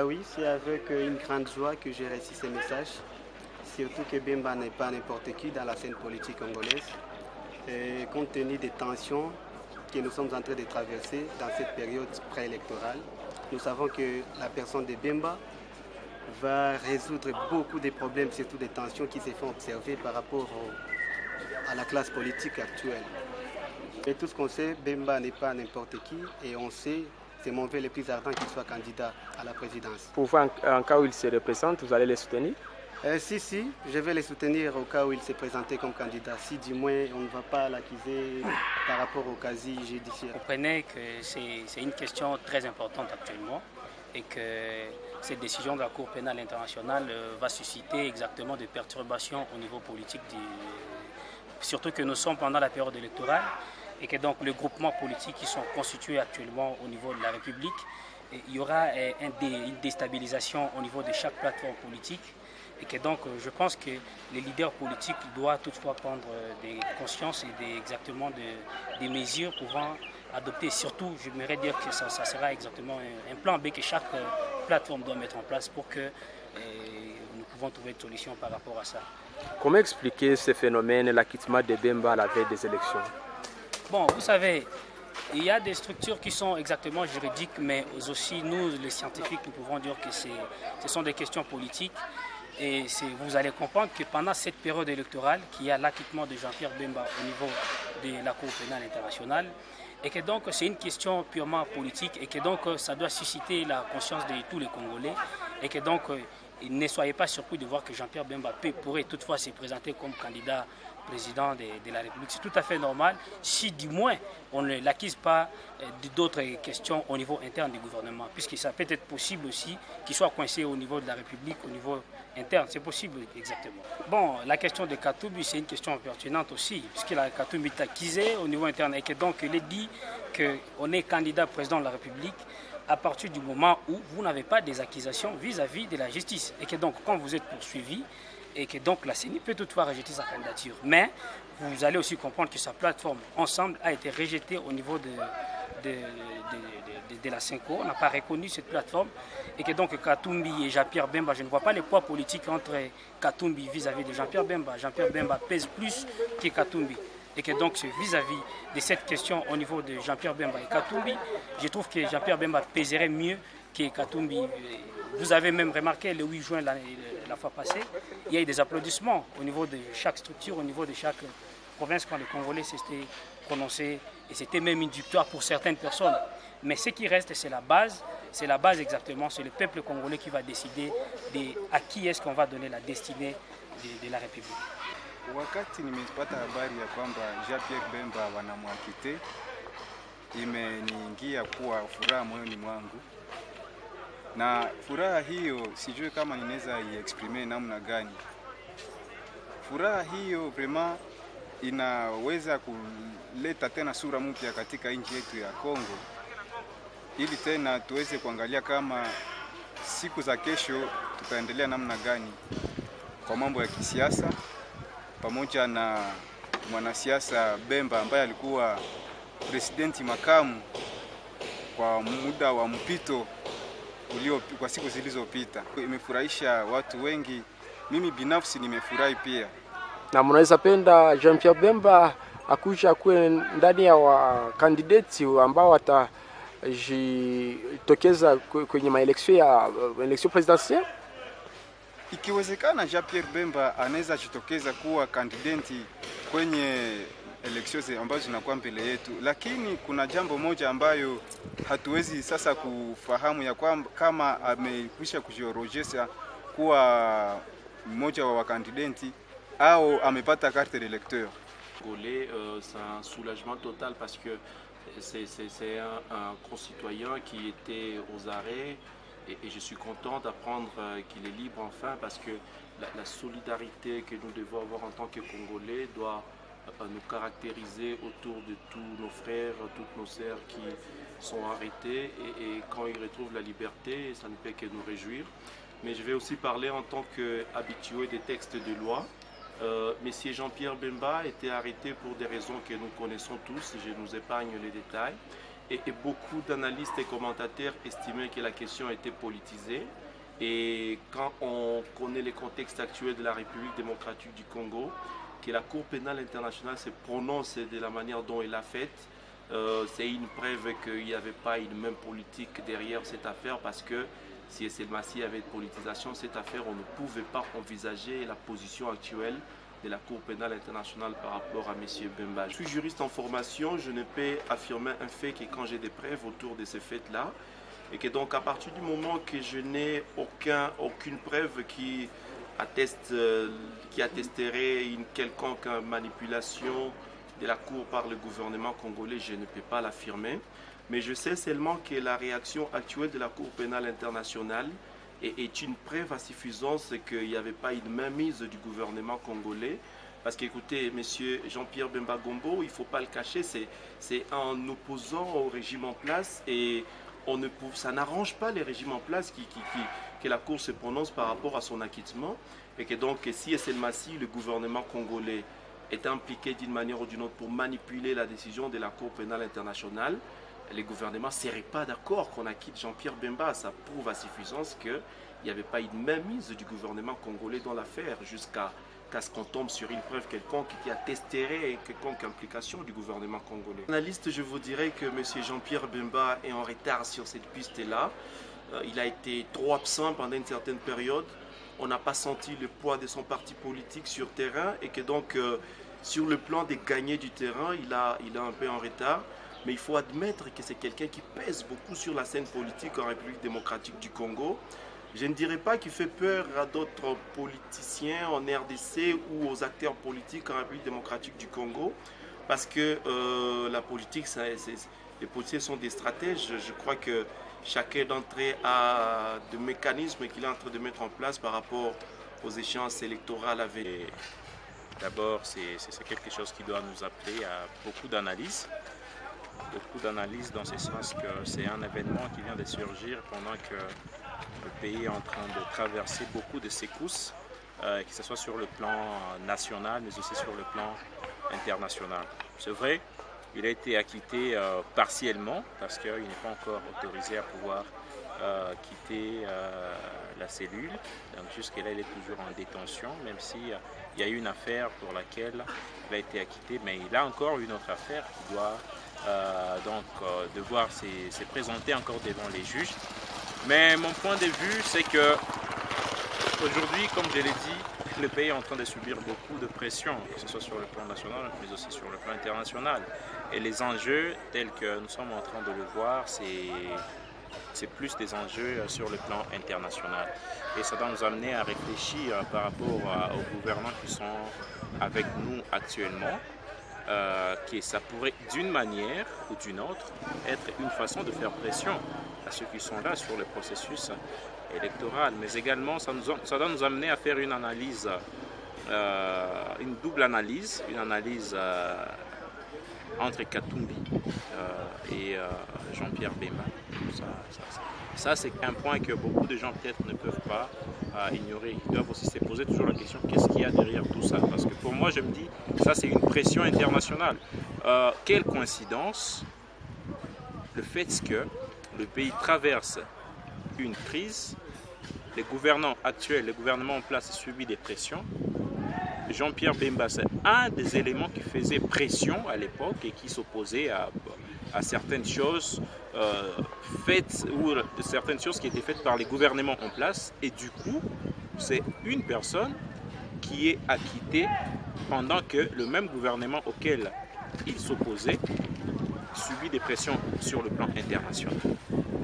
Oui, c'est avec une grande joie que j'ai reçu ces messages. Surtout que Bemba n'est pas n'importe qui dans la scène politique congolaise. Et compte tenu des tensions que nous sommes en train de traverser dans cette période préélectorale, nous savons que la personne de Bemba va résoudre beaucoup de problèmes, surtout des tensions qui se font observer par rapport à la classe politique actuelle. Et tout ce qu'on sait, Bemba n'est pas n'importe qui et on sait, c'est mon vœu le plus ardent qu'il soit candidat à la présidence. Pour vous, en cas où il se représente, vous allez les soutenir? Si, je vais les soutenir au cas où il s'est présenté comme candidat. Si du moins on ne va pas l'accuser par rapport au casier judiciaire. Vous comprenez que c'est une question très importante actuellement et que cette décision de la Cour pénale internationale va susciter exactement des perturbations au niveau politique, surtout que nous sommes pendant la période électorale et que donc les groupements politiques qui sont constitués actuellement au niveau de la République, il y aura une déstabilisation au niveau de chaque plateforme politique. Et que donc, je pense que les leaders politiques doivent toutefois prendre des consciences et exactement des mesures pouvant adopter. Surtout, j'aimerais dire que ça sera exactement un plan B que chaque plateforme doit mettre en place pour que nous pouvons trouver une solution par rapport à ça. Comment expliquer ce phénomène, l'acquittement de Bemba à la veille des élections? Bon, vous savez, il y a des structures qui sont exactement juridiques, mais aussi nous, les scientifiques, nous pouvons dire que ce sont des questions politiques. Et vous allez comprendre que pendant cette période électorale, qu'il y a l'acquittement de Jean-Pierre Bemba au niveau de la Cour pénale internationale, et que donc c'est une question purement politique, et que donc ça doit susciter la conscience de tous les Congolais, et que donc ne soyez pas surpris de voir que Jean-Pierre Bemba pourrait toutefois se présenter comme candidat président de la République. C'est tout à fait normal si du moins on ne l'acquise pas d'autres questions au niveau interne du gouvernement, puisque ça peut être possible aussi qu'il soit coincé au niveau de la République, au niveau interne. C'est possible exactement. Bon, la question de Katumbi, c'est une question pertinente aussi, puisque la Katumbi est accusé au niveau interne et que donc il est dit qu'on est candidat président de la République à partir du moment où vous n'avez pas des accusations vis-à-vis de la justice. Et que donc, quand vous êtes poursuivi, et que donc la CENI peut toutefois rejeter sa candidature. Mais vous allez aussi comprendre que sa plateforme Ensemble a été rejetée au niveau de la CENCO. On n'a pas reconnu cette plateforme. Et que donc Katumbi et Jean-Pierre Bemba, je ne vois pas les poids politiques entre Katumbi vis-à-vis de Jean-Pierre Bemba. Jean-Pierre Bemba pèse plus que Katumbi. Et que donc vis-à-vis de cette question au niveau de Jean-Pierre Bemba et Katumbi, je trouve que Jean-Pierre Bemba pèserait mieux que Katumbi. Vous avez même remarqué le 8 juin la fois passée, il y a eu des applaudissements au niveau de chaque structure, au niveau de chaque province quand les Congolais s'étaient prononcés et c'était même une victoire pour certaines personnes. Mais ce qui reste, c'est la base exactement, c'est le peuple congolais qui va décider à qui est-ce qu'on va donner la destinée de la République. Wakati nimepata habari ya kwamba Jean-Pierre Bemba wanamwakite, imeniingia kuwa furaha moyoni mwangu. Na furaha hiyo sijui kama ninaweza iexprime namna gani. Furaha hiyo vraiment inaweza kuleta tena sura mpya katika nchi yetu ya Kongo, ili tena tuweze kuangalia kama siku za kesho tutaendelea namna gani kwa mambo ya kisiasa, pamoja na mwanasiasa Bemba ambaye alikuwa presidenti makamu kwa muda wa mpito kwa siku zilizopita. Imefurahisha watu wengi, mimi binafsi nimefurahi pia. Na mnaweza penda Jean-Pierre Bemba akuja kuwe ndani ya wakandidati ambao watajitokeza kwenye election presidentielle? Ikiwezekana Jean-Pierre Bemba anaweza jitokeza kuwa kandidati kwenye elections ambazo zinakuwa mbele yetu, lakini kuna jambo moja ambayo hatuwezi sasa kufahamu ya kwamba kama amekwisha kujiorozesha kuwa mmoja wa wakandidati au amepata carte d'électeur. C'est un soulagement total parce que c'est un concitoyen qui était aux arrêts et je suis content d'apprendre qu'il est libre enfin parce que la solidarité que nous devons avoir en tant que Congolais doit nous caractériser autour de tous nos frères, toutes nos sœurs qui sont arrêtés et quand ils retrouvent la liberté, ça ne peut que nous réjouir. Mais je vais aussi parler en tant qu'habitué des textes de loi. Monsieur Jean-Pierre Bemba était arrêté pour des raisons que nous connaissons tous, je nous épargne les détails. et beaucoup d'analystes et commentateurs estimaient que la question était politisée. Et quand on connaît les contextes actuels de la République démocratique du Congo, que la Cour pénale internationale se prononce de la manière dont elle l'a faite, c'est une preuve qu'il n'y avait pas une même politique derrière cette affaire, parce que si SLMASI avait une politisation, cette affaire, on ne pouvait pas envisager la position actuelle de la Cour pénale internationale par rapport à M. Bemba. Je suis juriste en formation, je ne peux affirmer un fait que quand j'ai des preuves autour de ces faits-là, et que donc à partir du moment que je n'ai aucune preuve qui attesterait une quelconque manipulation de la Cour par le gouvernement congolais, je ne peux pas l'affirmer. Mais je sais seulement que la réaction actuelle de la Cour pénale internationale est une preuve à suffisance qu'il n'y avait pas une mainmise du gouvernement congolais. Parce qu'écoutez, M. Jean-Pierre Bemba Gombo, il ne faut pas le cacher, c'est en opposant au régime en place, et ça n'arrange pas les régimes en place que la Cour se prononce par rapport à son acquittement. Et que donc, si SLMASI, le gouvernement congolais, est impliqué d'une manière ou d'une autre pour manipuler la décision de la Cour pénale internationale, les gouvernements ne seraient pas d'accord qu'on acquitte Jean-Pierre Bemba. Ça prouve à suffisance qu'il n'y avait pas une mainmise du gouvernement congolais dans l'affaire jusqu'à ce qu'on tombe sur une preuve quelconque qui attesterait quelconque implication du gouvernement congolais. Analyste, je vous dirais que M. Jean-Pierre Bemba est en retard sur cette piste-là. Il a été trop absent pendant une certaine période. On n'a pas senti le poids de son parti politique sur terrain, et que donc sur le plan des gagnés du terrain, il est un peu en retard. Mais il faut admettre que c'est quelqu'un qui pèse beaucoup sur la scène politique en République démocratique du Congo. Je ne dirais pas qu'il fait peur à d'autres politiciens en RDC ou aux acteurs politiques en République démocratique du Congo, parce que la politique, les politiciens sont des stratèges. Je crois que chacun d'entre eux a des mécanismes qu'il est en train de mettre en place par rapport aux échéances électorales à venir. D'abord, c'est quelque chose qui doit nous appeler à beaucoup d'analyse. Beaucoup d'analyses dans ce sens que c'est un événement qui vient de surgir pendant que le pays est en train de traverser beaucoup de secousses, que ce soit sur le plan national mais aussi sur le plan international. C'est vrai, il a été acquitté partiellement parce qu'il n'est pas encore autorisé à pouvoir quitter la cellule. Donc jusque-là, il est toujours en détention, même s'il y a eu une affaire pour laquelle il a été acquitté, mais il a encore une autre affaire qui doit devoir se présenter encore devant les juges. Mais mon point de vue, c'est que aujourd'hui, comme je l'ai dit, le pays est en train de subir beaucoup de pression, que ce soit sur le plan national, mais aussi sur le plan international. Et les enjeux, tels que nous sommes en train de le voir, c'est plus des enjeux sur le plan international. Et ça doit nous amener à réfléchir par rapport aux gouvernants qui sont avec nous actuellement, que ça pourrait d'une manière ou d'une autre être une façon de faire pression à ceux qui sont là sur le processus électoral. Mais également, ça doit nous amener à faire une analyse, une double analyse, une analyse entre Katumbi et Jean-Pierre Bemba. Ça c'est un point que beaucoup de gens peut-être ne peuvent pas ignorer. Ils doivent aussi se poser toujours la question, qu'est-ce qu'il y a derrière tout ça? Parce que pour moi, je me dis, ça c'est une pression internationale. Quelle coïncidence le fait que le pays traverse une crise, les gouvernants actuels, le gouvernement en place subit des pressions. Jean-Pierre Bemba, c'est un des éléments qui faisait pression à l'époque et qui s'opposait à certaines choses faites ou certaines choses qui étaient faites par les gouvernements en place. Et du coup, c'est une personne qui est acquittée pendant que le même gouvernement auquel il s'opposait subit des pressions sur le plan international.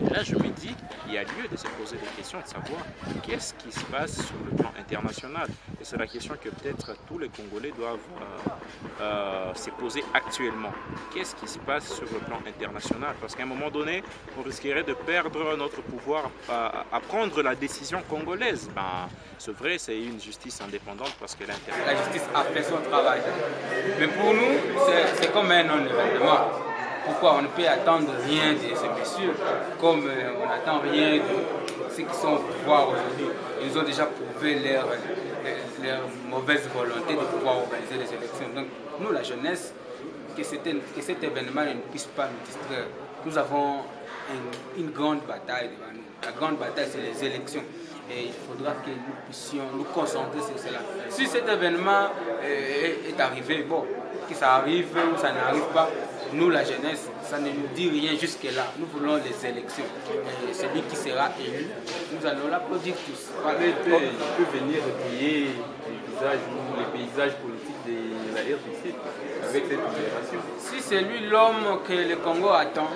Et là, je me dis, il y a lieu de se poser des questions, de savoir qu'est-ce qui se passe sur le plan international. Et c'est la question que peut-être tous les Congolais doivent se poser actuellement. Qu'est-ce qui se passe sur le plan international? Parce qu'à un moment donné, on risquerait de perdre notre pouvoir à prendre la décision congolaise. C'est vrai, c'est une justice indépendante parce que la justice a fait son travail. Mais pour nous, c'est comme un non-événement. Pourquoi on ne peut attendre rien de ces messieurs, comme on n'attend rien de ceux qui sont au pouvoir aujourd'hui. Ils ont déjà prouvé leur mauvaise volonté de pouvoir organiser les élections. Donc nous, la jeunesse, que cet événement ne puisse pas nous distraire. nous avons une grande bataille devant nous. La grande bataille, c'est les élections. Et il faudra que nous puissions nous concentrer sur cela. Si cet événement est arrivé, bon, que ça arrive ou ça n'arrive pas, nous, la jeunesse, ça ne nous dit rien jusque-là. Nous voulons les élections. Et celui qui sera élu, nous allons l'applaudir tous. Il peut venir replier les paysages politiques de la RDC avec cette libération. Si c'est lui l'homme que le Congo attend,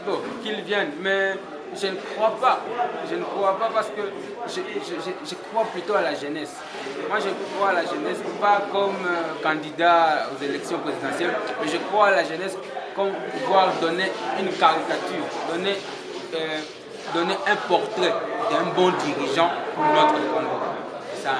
bon, qu'il vienne. Mais je ne crois pas. Je ne crois pas parce que je crois plutôt à la jeunesse. Moi, je crois à la jeunesse, pas comme candidat aux élections présidentielles, mais je crois à la jeunesse comme pouvoir donner une caricature, donner un portrait d'un bon dirigeant pour notre Congo. C'est ça.